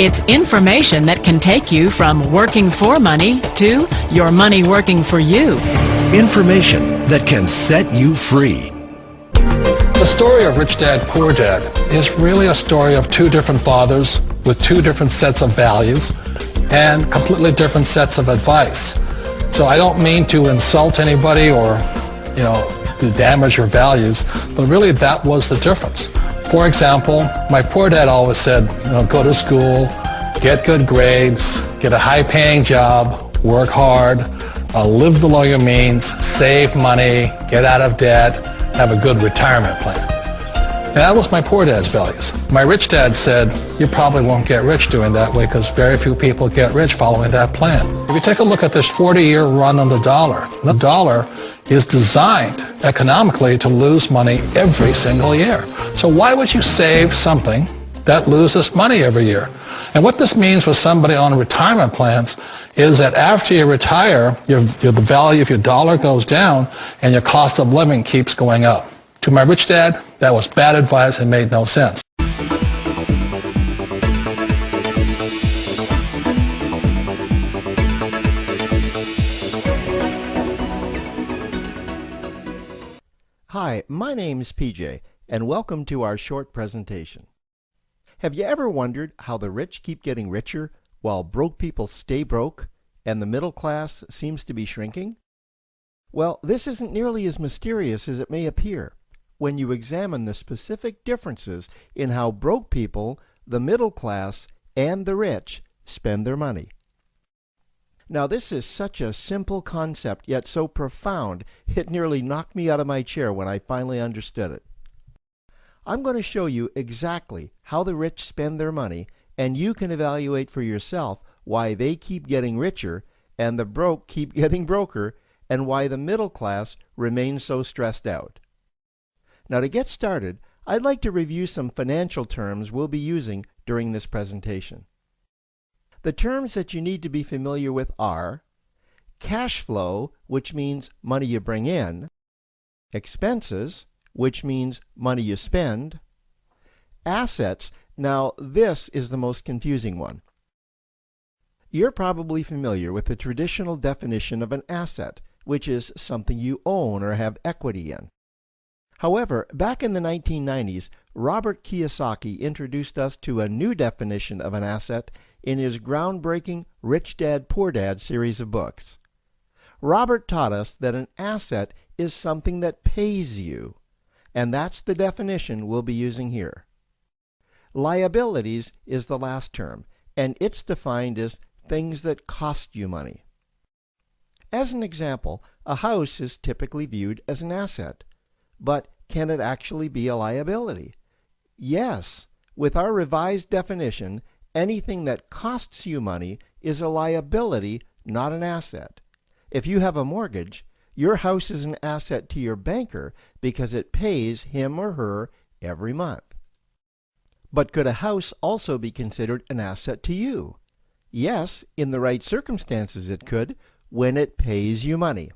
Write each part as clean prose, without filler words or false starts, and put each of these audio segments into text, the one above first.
It's information that can take you from working for money to your money working for you. Information that can set you free. The story of Rich Dad, Poor Dad is really a story of two different fathers with two different sets of values and completely different sets of advice. So I don't mean to insult anybody or, to damage your values, but really that was the difference. For example, my poor dad always said, go to school, get good grades, get a high-paying job, work hard, live below your means, save money, get out of debt, have a good retirement plan. And that was my poor dad's values. My rich dad said, you probably won't get rich doing that way because very few people get rich following that plan. If you take a look at this 40-year run on the dollar is designed economically to lose money every single year. So why would you save something that loses money every year? And what this means for somebody on retirement plans is that after you retire, the value of your dollar goes down and your cost of living keeps going up. To my rich dad, that was bad advice and made no sense. Hi, my name's PJ, and welcome to our short presentation. Have you ever wondered how the rich keep getting richer while broke people stay broke and the middle class seems to be shrinking? Well, this isn't nearly as mysterious as it may appear when you examine the specific differences in how broke people, the middle class, and the rich spend their money. Now, this is such a simple concept, yet so profound, it nearly knocked me out of my chair when I finally understood it. I'm going to show you exactly how the rich spend their money, and you can evaluate for yourself why they keep getting richer and the broke keep getting broker, and why the middle class remains so stressed out. Now, to get started, I'd like to review some financial terms we'll be using during this presentation. The terms that you need to be familiar with are cash flow, which means money you bring in, expenses, which means money you spend, assets. Now, this is the most confusing one. You're probably familiar with the traditional definition of an asset, which is something you own or have equity in. However, back in the 1990s, Robert Kiyosaki introduced us to a new definition of an asset in his groundbreaking Rich Dad, Poor Dad series of books. Robert taught us that an asset is something that pays you, and that's the definition we'll be using here. Liabilities is the last term, and it's defined as things that cost you money. As an example, a house is typically viewed as an asset. But can it actually be a liability? Yes. With our revised definition, anything that costs you money is a liability, not an asset. If you have a mortgage, your house is an asset to your banker because it pays him or her every month. But could a house also be considered an asset to you? Yes, in the right circumstances it could, when it pays you money.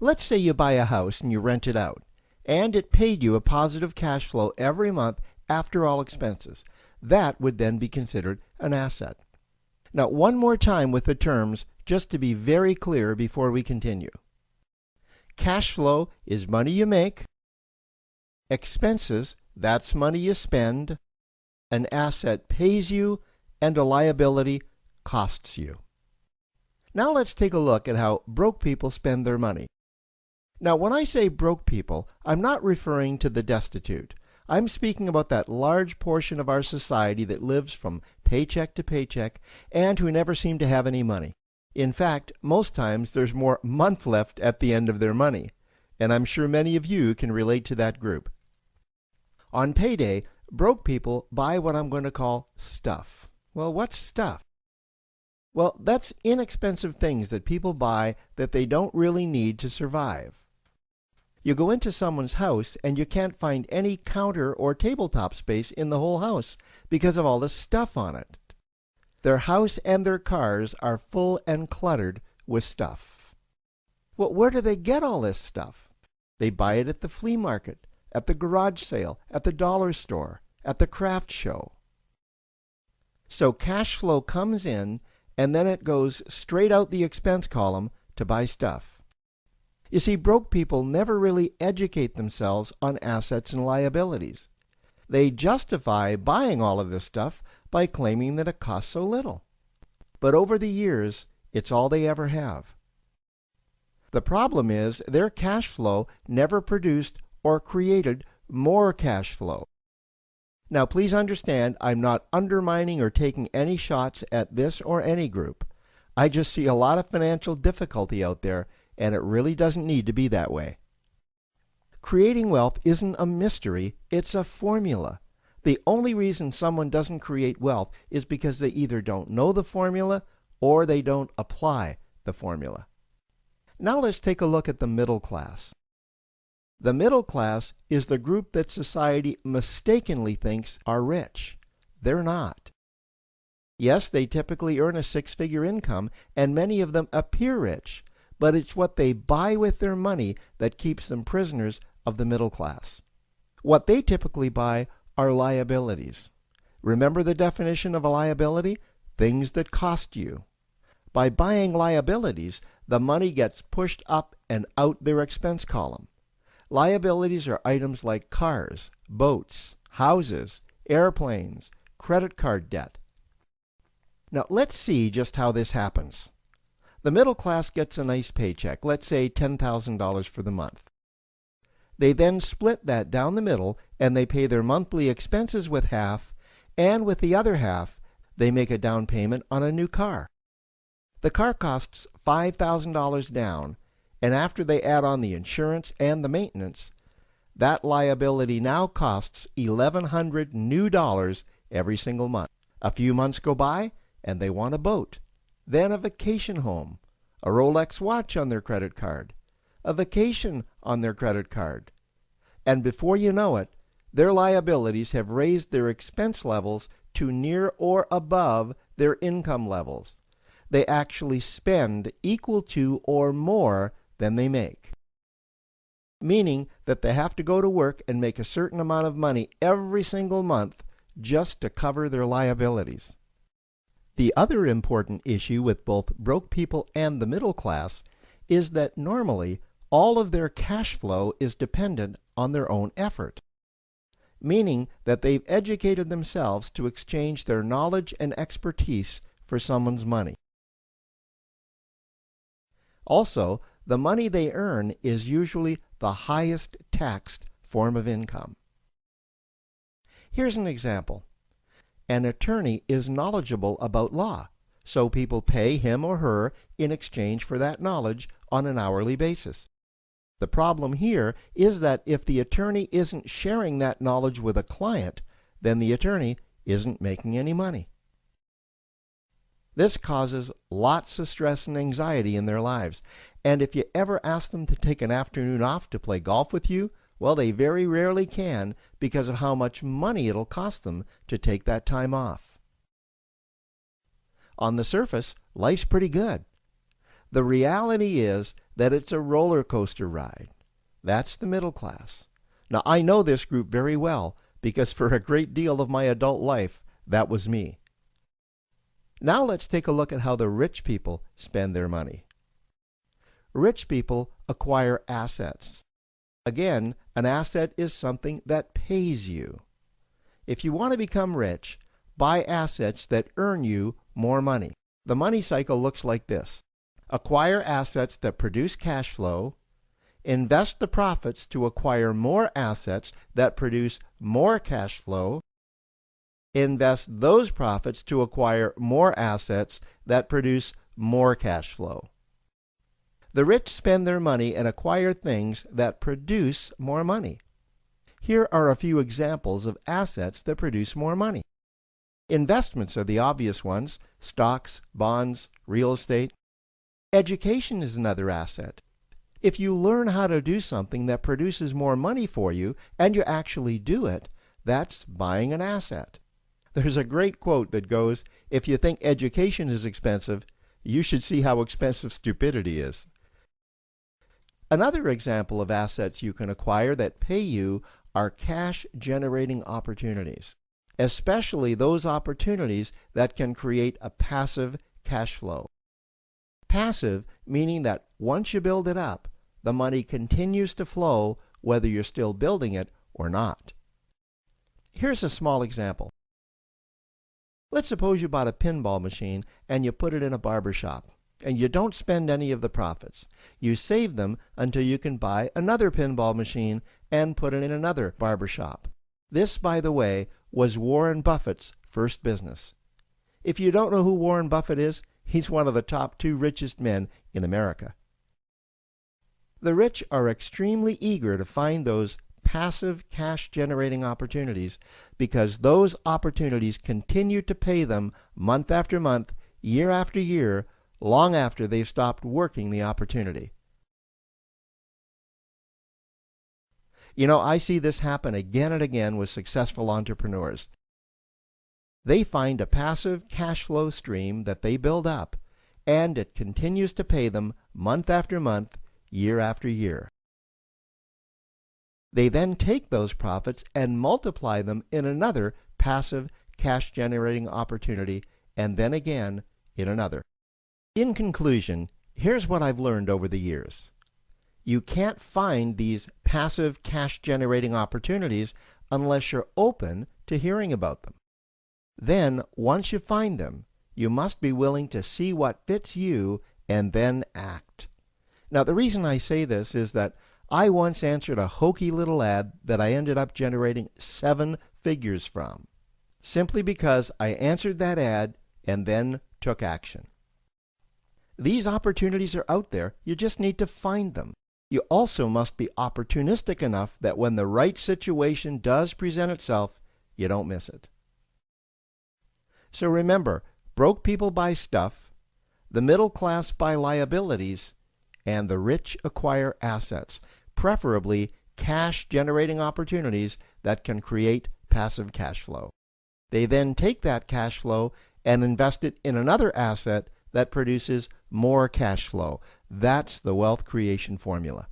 Let's say you buy a house and you rent it out, and it paid you a positive cash flow every month after all expenses. That would then be considered an asset. Now, one more time with the terms, just to be very clear before we continue. Cash flow is money you make. Expenses, that's money you spend. An asset pays you, and a liability costs you. Now let's take a look at how broke people spend their money. Now, when I say broke people, I'm not referring to the destitute. I'm speaking about that large portion of our society that lives from paycheck to paycheck and who never seem to have any money. In fact, most times there's more month left at the end of their money, and I'm sure many of you can relate to that group. On payday, broke people buy what I'm going to call stuff. Well, what's stuff? Well, that's inexpensive things that people buy that they don't really need to survive. You go into someone's house and you can't find any counter or tabletop space in the whole house because of all the stuff on it. Their house and their cars are full and cluttered with stuff. Well, where do they get all this stuff? They buy it at the flea market, at the garage sale, at the dollar store, at the craft show. So cash flow comes in and then it goes straight out the expense column to buy stuff. You see, broke people never really educate themselves on assets and liabilities. They justify buying all of this stuff by claiming that it costs so little. But over the years, it's all they ever have. The problem is their cash flow never produced or created more cash flow. Now please understand, I'm not undermining or taking any shots at this or any group. I just see a lot of financial difficulty out there, and it really doesn't need to be that way. Creating wealth isn't a mystery, it's a formula. The only reason someone doesn't create wealth is because they either don't know the formula or they don't apply the formula. Now let's take a look at the middle class. The middle class is the group that society mistakenly thinks are rich. They're not. Yes, they typically earn a six-figure income, and many of them appear rich, but it's what they buy with their money that keeps them prisoners of the middle class. What they typically buy are liabilities. Remember the definition of a liability? Things that cost you. By buying liabilities, the money gets pushed up and out their expense column. Liabilities are items like cars, boats, houses, airplanes, credit card debt. Now let's see just how this happens. The middle class gets a nice paycheck, let's say $10,000 for the month. They then split that down the middle and they pay their monthly expenses with half, and with the other half, they make a down payment on a new car. The car costs $5,000 down, and after they add on the insurance and the maintenance, that liability now costs $1,100 new dollars every single month. A few months go by, and they want a boat, then a vacation home, a Rolex watch on their credit card, a vacation on their credit card. And before you know it, their liabilities have raised their expense levels to near or above their income levels. They actually spend equal to or more than they make. Meaning that they have to go to work and make a certain amount of money every single month just to cover their liabilities. The other important issue with both broke people and the middle class is that normally all of their cash flow is dependent on their own effort, meaning that they've educated themselves to exchange their knowledge and expertise for someone's money. Also, the money they earn is usually the highest taxed form of income. Here's an example. An attorney is knowledgeable about law, so people pay him or her in exchange for that knowledge on an hourly basis. The problem here is that if the attorney isn't sharing that knowledge with a client, then the attorney isn't making any money. This causes lots of stress and anxiety in their lives, and if you ever ask them to take an afternoon off to play golf with you, well, they very rarely can because of how much money it'll cost them to take that time off. On the surface, life's pretty good. The reality is that it's a roller coaster ride. That's the middle class. Now, I know this group very well because for a great deal of my adult life, that was me. Now let's take a look at how the rich people spend their money. Rich people acquire assets. Again, an asset is something that pays you. If you want to become rich, buy assets that earn you more money. The money cycle looks like this. Acquire assets that produce cash flow, invest the profits to acquire more assets that produce more cash flow, invest those profits to acquire more assets that produce more cash flow. The rich spend their money and acquire things that produce more money. Here are a few examples of assets that produce more money. Investments are the obvious ones: stocks, bonds, real estate. Education is another asset. If you learn how to do something that produces more money for you and you actually do it, that's buying an asset. There's a great quote that goes, "If you think education is expensive, you should see how expensive stupidity is." Another example of assets you can acquire that pay you are cash-generating opportunities. especially those opportunities that can create a passive cash flow. Passive meaning that once you build it up, the money continues to flow whether you're still building it or not. Here's a small example. Let's suppose you bought a pinball machine and you put it in a barber shop, and you don't spend any of the profits. You save them until you can buy another pinball machine and put it in another barber shop. This, by the way, was Warren Buffett's first business. If you don't know who Warren Buffett is, he's one of the top 2 richest men in America. The rich are extremely eager to find those passive cash-generating opportunities because those opportunities continue to pay them month after month, year after year, long after they've stopped working the opportunity. You know, I see this happen again and again with successful entrepreneurs. They find a passive cash flow stream that they build up, and it continues to pay them month after month, year after year. They then take those profits and multiply them in another passive cash-generating opportunity, and then again in another. In conclusion, here's what I've learned over the years. You can't find these passive cash-generating opportunities unless you're open to hearing about them. Then, once you find them, you must be willing to see what fits you and then act. Now, the reason I say this is that I once answered a hokey little ad that I ended up generating 7 figures from, simply because I answered that ad and then took action. These opportunities are out there, you just need to find them. You also must be opportunistic enough that when the right situation does present itself, you don't miss it. So remember, broke people buy stuff, the middle class buy liabilities, and the rich acquire assets, preferably cash-generating opportunities that can create passive cash flow. They then take that cash flow and invest it in another asset that produces more cash flow. That's the wealth creation formula.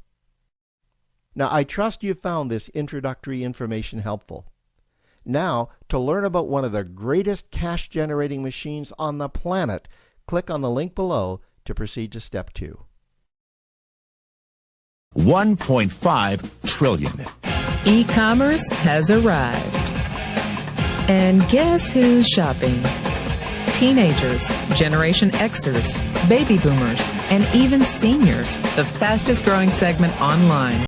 Now, I trust you found this introductory information helpful. Now, to learn about one of the greatest cash-generating machines on the planet, click on the link below to proceed to step 2. 1.5 trillion. E-commerce has arrived. And guess who's shopping? Teenagers, Generation Xers, baby boomers, and even seniors, the fastest growing segment online.